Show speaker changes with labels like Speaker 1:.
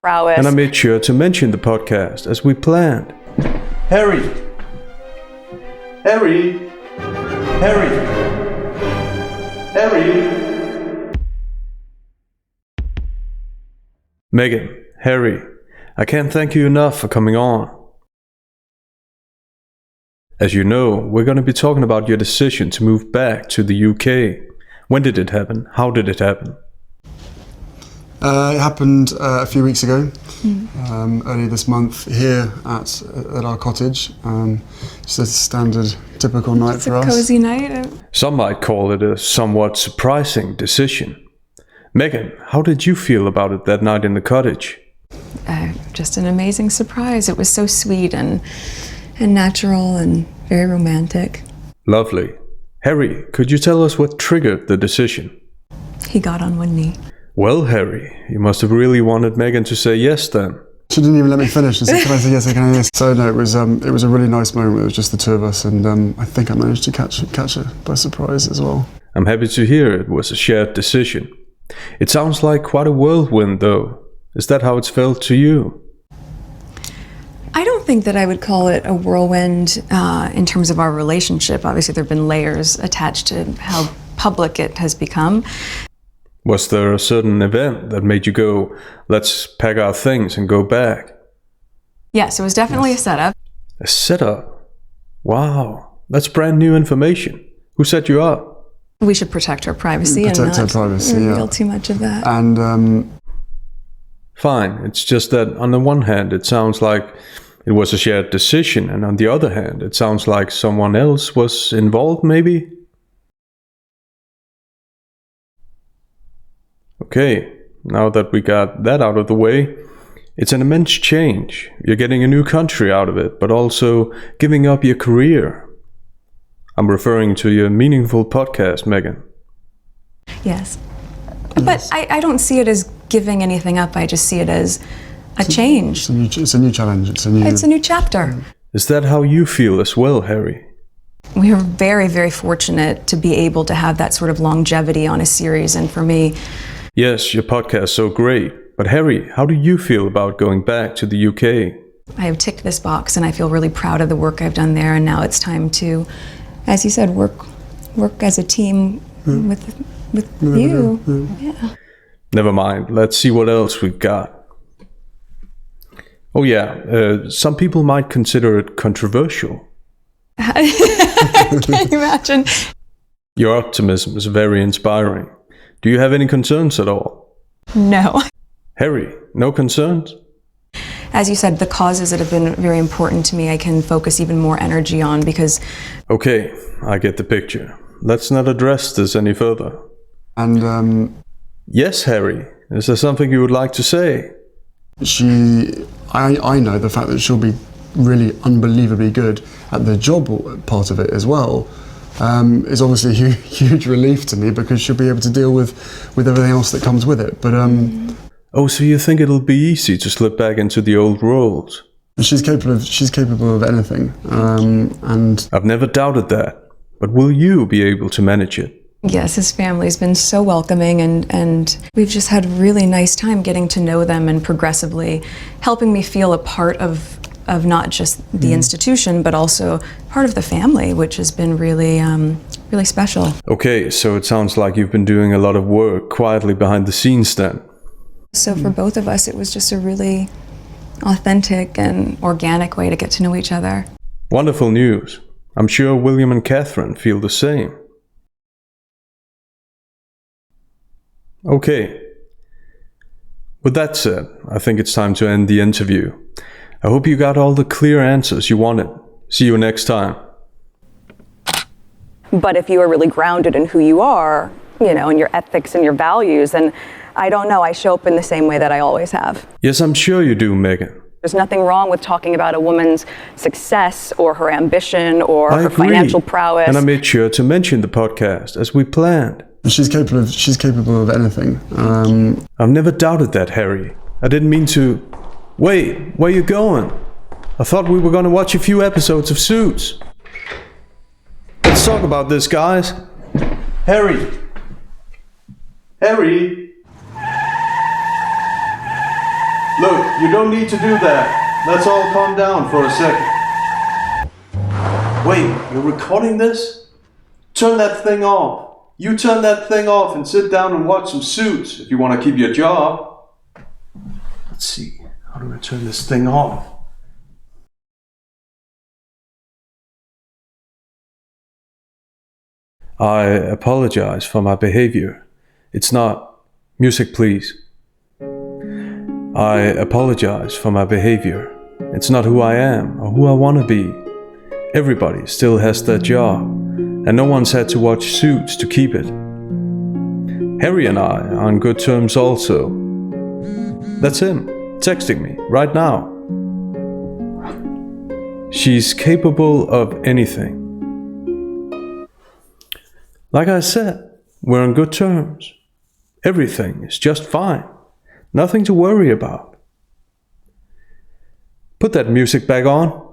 Speaker 1: prowess.
Speaker 2: And I made sure to mention the podcast as we planned. Harry! Harry! Harry! Harry! Meghan, Harry, I can't thank you enough for coming on. As you know, we're going to be talking about your decision to move back to the UK. When did it happen? How did it happen?
Speaker 3: It happened a few weeks ago, earlier this month, here at our cottage. Just a standard, typical night for us.
Speaker 1: It's a cozy night.
Speaker 2: Some might call it a somewhat surprising decision. Meghan, how did you feel about it that night in the cottage?
Speaker 1: Just an amazing surprise. It was so sweet and natural and very romantic.
Speaker 2: Lovely. Harry, could you tell us what triggered the decision?
Speaker 1: He got on one knee.
Speaker 2: Well, Harry, you must have really wanted Meghan to say yes then.
Speaker 3: She didn't even let me finish and said, can I say yes, can I say yes? So no, it was a really nice moment. It was just the two of us, and I think I managed to catch her by surprise as well.
Speaker 2: I'm happy to hear it was a shared decision. It sounds like quite a whirlwind though. Is that how it's felt to you?
Speaker 1: I don't think that I would call it a whirlwind in terms of our relationship. Obviously there have been layers attached to how public it has become.
Speaker 2: Was there a certain event that made you go, let's pack our things and go back?
Speaker 1: Yes, it was definitely a setup.
Speaker 2: A setup? Wow, that's brand new information. Who set you up?
Speaker 1: We should protect her privacy and
Speaker 3: Protect her
Speaker 1: not
Speaker 3: privacy,
Speaker 1: reveal
Speaker 3: yeah.
Speaker 1: too much of that.
Speaker 3: And
Speaker 2: Fine, it's just that on the one hand it sounds like it was a shared decision, and on the other hand it sounds like someone else was involved maybe? Okay, now that we got that out of the way, it's an immense change. You're getting a new country out of it, but also giving up your career. I'm referring to your meaningful podcast, Meghan.
Speaker 1: Yes. But I don't see it as giving anything up. I just see it as a change.
Speaker 3: it's a new challenge. It's
Speaker 1: a new chapter.
Speaker 2: Is that how you feel as well, Harry?
Speaker 1: We are very, very fortunate to be able to have that sort of longevity on a series, and for me...
Speaker 2: Yes, your podcast's so great. But Harry, how do you feel about going back to the UK?
Speaker 1: I have ticked this box and I feel really proud of the work I've done there, and now it's time to, as you said, work as a team with you. Yeah.
Speaker 2: Never mind, let's see what else we've got. Oh yeah, some people might consider it controversial.
Speaker 1: Can you imagine?
Speaker 2: Your optimism is very inspiring. Do you have any concerns at all?
Speaker 1: No.
Speaker 2: Harry, no concerns?
Speaker 1: As you said, the causes that have been very important to me, I can focus even more energy on because...
Speaker 2: Okay, I get the picture. Let's not address this any further.
Speaker 3: And
Speaker 2: Yes, Harry, is there something you would like to say?
Speaker 3: I know the fact that she'll be really unbelievably good at the job part of it as well. Is obviously a huge relief to me, because she'll be able to deal with everything else that comes with it. But
Speaker 2: Oh, so you think it'll be easy to slip back into the old roles?
Speaker 3: she's capable of anything, and
Speaker 2: I've never doubted that, but will you be able to manage it?
Speaker 1: yes, his family's been so welcoming, and we've just had a really nice time getting to know them and progressively helping me feel a part of not just the institution, but also part of the family, which has been really, really special.
Speaker 2: Okay, so it sounds like you've been doing a lot of work quietly behind the scenes then.
Speaker 1: So for both of us, it was just a really authentic and organic way to get to know each other.
Speaker 2: Wonderful news. I'm sure William and Catherine feel the same. Okay. With that said, I think it's time to end the interview. I hope you got all the clear answers you wanted. See you next time.
Speaker 4: But if you are really grounded in who you are, you know, and your ethics and your values, then I don't know, I show up in the same way that I always have.
Speaker 2: Yes, I'm sure you do, Meghan.
Speaker 4: There's nothing wrong with talking about a woman's success or her ambition or
Speaker 2: I
Speaker 4: her
Speaker 2: agree.
Speaker 4: financial prowess.
Speaker 2: And I made sure to mention the podcast as we planned.
Speaker 3: she's capable of anything.
Speaker 2: I've never doubted that, Harry. I didn't mean to... Wait, where you going? I thought we were going to watch a few episodes of Suits. Let's talk about this, guys. Harry. Harry. Look, you don't need to do that. Let's all calm down for a second. Wait, you're recording this? Turn that thing off. You turn that thing off and sit down and watch some Suits if you want to keep your job. Let's see, how do I turn this thing off? I apologize for my behavior. It's not... Music, please. I apologize for my behavior. It's not who I am or who I want to be. Everybody still has their job, and no one's had to watch Suits to keep it. Harry and I are on good terms also. That's him, texting me right now. She's capable of anything. Like I said, we're on good terms. Everything is just fine. Nothing to worry about. Put that music back on.